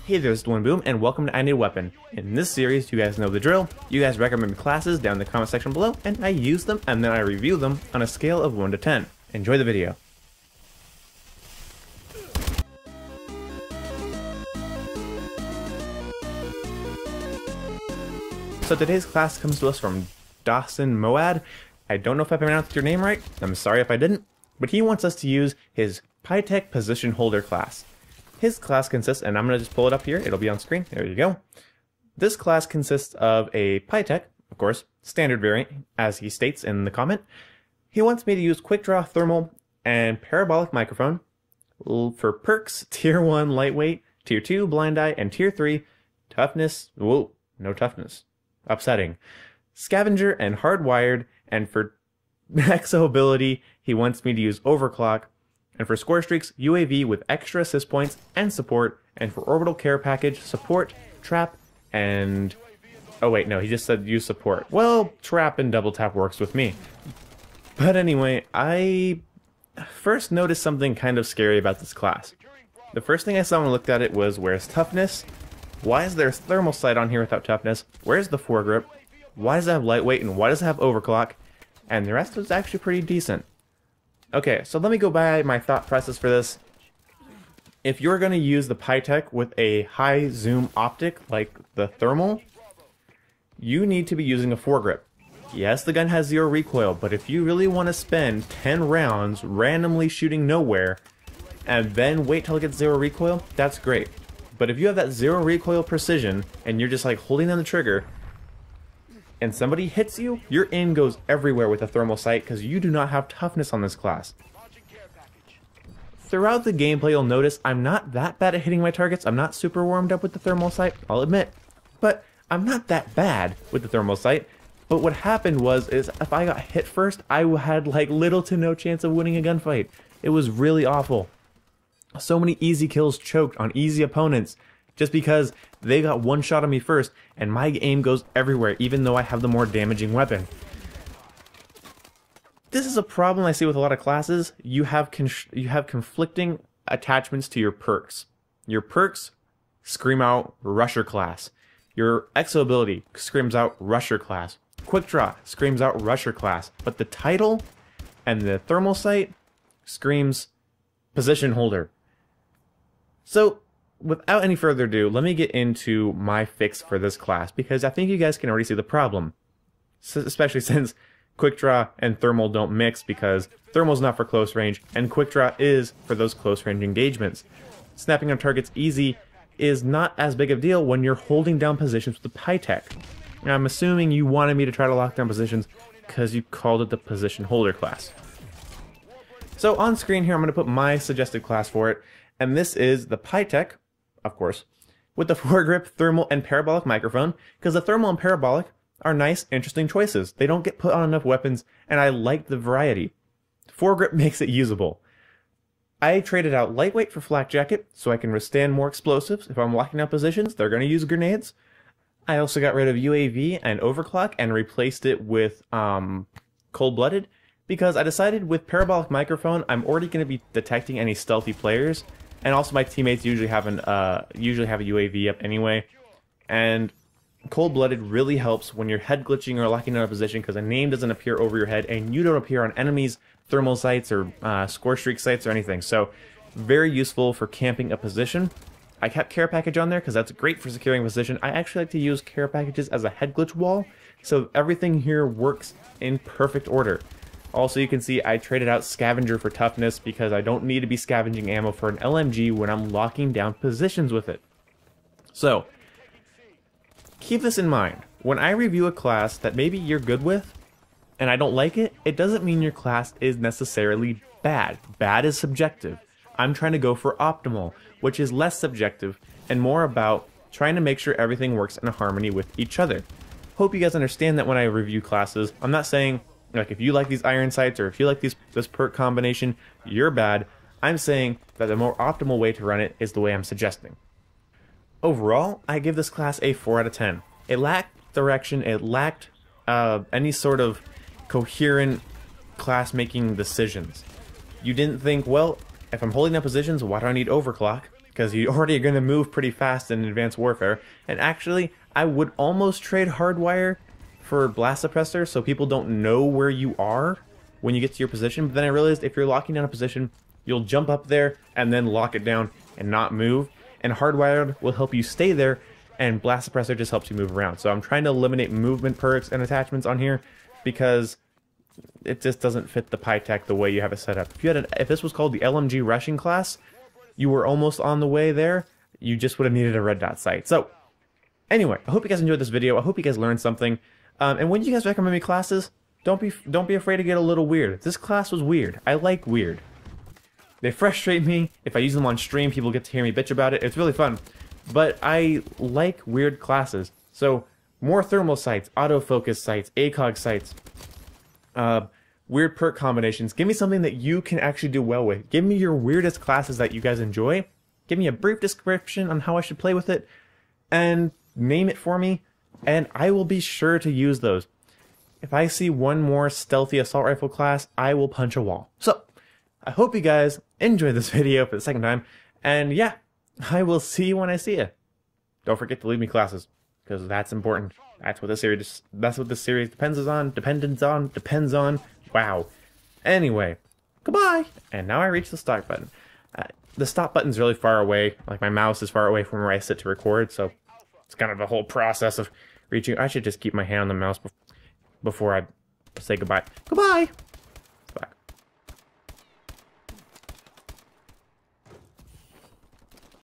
Hey there, this is Boom, and welcome to I Need a Weapon. In this series, you guys know the drill. You guys recommend classes down in the comment section below, and I use them, and then I review them on a scale of 1 to 10. Enjoy the video. So today's class comes to us from Dawson Moad. I don't know if I pronounced your name right. I'm sorry if I didn't. But he wants us to use his Pytaek position holder class. His class consists, and I'm going to just pull it up here, it'll be on screen, there you go. This class consists of a Pytaek, of course, standard variant, as he states in the comment. He wants me to use quick draw thermal and parabolic microphone for perks, tier 1 lightweight, tier 2 blind eye, and tier 3 toughness, whoa, no toughness, upsetting, scavenger and hardwired, and for exo ability, he wants me to use overclock. And for score streaks, UAV with extra assist points and support, and for orbital care package, support, trap, and... oh wait, no, he just said use support. Well, trap and double tap works with me. But anyway, I first noticed something kind of scary about this class. The first thing I saw when I looked at it was, where's toughness? Why is there a thermal sight on here without toughness? Where's the foregrip? Why does it have lightweight, and why does it have overclock? And the rest was actually pretty decent. Okay, so let me go by my thought process for this. If you're going to use the Pytaek with a high zoom optic like the thermal, you need to be using a foregrip. Yes, the gun has 0 recoil, but if you really want to spend 10 rounds randomly shooting nowhere and then wait till it gets 0 recoil, that's great. But if you have that 0 recoil precision and you're just like holding on the trigger and somebody hits you, your aim goes everywhere with a thermal sight because you do not have toughness on this class. Throughout the gameplay, you'll notice I'm not that bad at hitting my targets. I'm not super warmed up with the thermal sight, I'll admit. But I'm not that bad with the thermal sight. But what happened was, if I got hit first, I had like little to no chance of winning a gunfight. It was really awful. So many easy kills choked on easy opponents just because they got one shot on me first, and my aim goes everywhere, even though I have the more damaging weapon. This is a problem I see with a lot of classes. You have conflicting attachments to your perks. Your perks scream out Rusher class. Your exo ability screams out Rusher class. Quick draw screams out Rusher class. But the title and the thermal sight screams position holder. So, without any further ado, let me get into my fix for this class, because I think you guys can already see the problem. Especially since quick draw and thermal don't mix, because thermal's not for close range, and quick draw is for those close range engagements. Snapping on targets easy is not as big of a deal when you're holding down positions with the Pytaek. Now, I'm assuming you wanted me to try to lock down positions because you called it the position holder class. So on screen here, I'm going to put my suggested class for it, and this is the Pytaek, of course, with the foregrip, thermal, and parabolic microphone, because the thermal and parabolic are nice, interesting choices. They don't get put on enough weapons, and I like the variety. Foregrip makes it usable. I traded out lightweight for flak jacket, so I can withstand more explosives. If I'm locking down positions, they're going to use grenades. I also got rid of UAV and overclock and replaced it with cold-blooded, because I decided with parabolic microphone, I'm already going to be detecting any stealthy players. And also my teammates usually have a UAV up anyway. And cold-blooded really helps when you're head glitching or locking down a position, because a name doesn't appear over your head and you don't appear on enemies' thermal sights or score streak sights or anything. So very useful for camping a position. I kept care package on there because that's great for securing a position. I actually like to use care packages as a head glitch wall, so everything here works in perfect order. Also, you can see I traded out scavenger for toughness because I don't need to be scavenging ammo for an LMG when I'm locking down positions with it. So, keep this in mind. When I review a class that maybe you're good with, and I don't like it, it doesn't mean your class is necessarily bad. Bad is subjective. I'm trying to go for optimal, which is less subjective and more about trying to make sure everything works in harmony with each other. Hope you guys understand that when I review classes, I'm not saying, like, if you like these iron sights or if you like this perk combination, you're bad. I'm saying that the more optimal way to run it is the way I'm suggesting. Overall, I give this class a 4 out of 10. It lacked direction, it lacked any sort of coherent class-making decisions. You didn't think, well, if I'm holding up positions, why do I need overclock? because you already are going to move pretty fast in Advanced Warfare. And actually, I would almost trade Hardwire for Blast Suppressor so people don't know where you are when you get to your position. But then I realized if you're locking down a position, you'll jump up there and then lock it down and not move. And Hardwired will help you stay there, and Blast Suppressor just helps you move around. So I'm trying to eliminate movement perks and attachments on here because it just doesn't fit the Pytaek the way you have it set up. If this was called the LMG Rushing class, you were almost on the way there. You just would have needed a red dot sight. So anyway, I hope you guys enjoyed this video. I hope you guys learned something. And when you guys recommend me classes, don't be afraid to get a little weird. This class was weird. I like weird. They frustrate me. If I use them on stream, people get to hear me bitch about it. It's really fun. But I like weird classes. So more thermal sights, autofocus sights, ACOG sights, weird perk combinations. Give me something that you can actually do well with. Give me your weirdest classes that you guys enjoy. Give me a brief description on how I should play with it. And name it for me. And I will be sure to use those. If I see one more stealthy assault rifle class, I will punch a wall. So, I hope you guys enjoyed this video for the second time. And yeah, I will see you when I see you. Don't forget to leave me classes, because that's important. That's what this series depends on. Wow. Anyway, goodbye. And now I reach the start button. The stop button's really far away. Like, my mouse is far away from where I sit to record, so it's kind of a whole process of reaching. I should just keep my hand on the mouse before I say goodbye. Goodbye!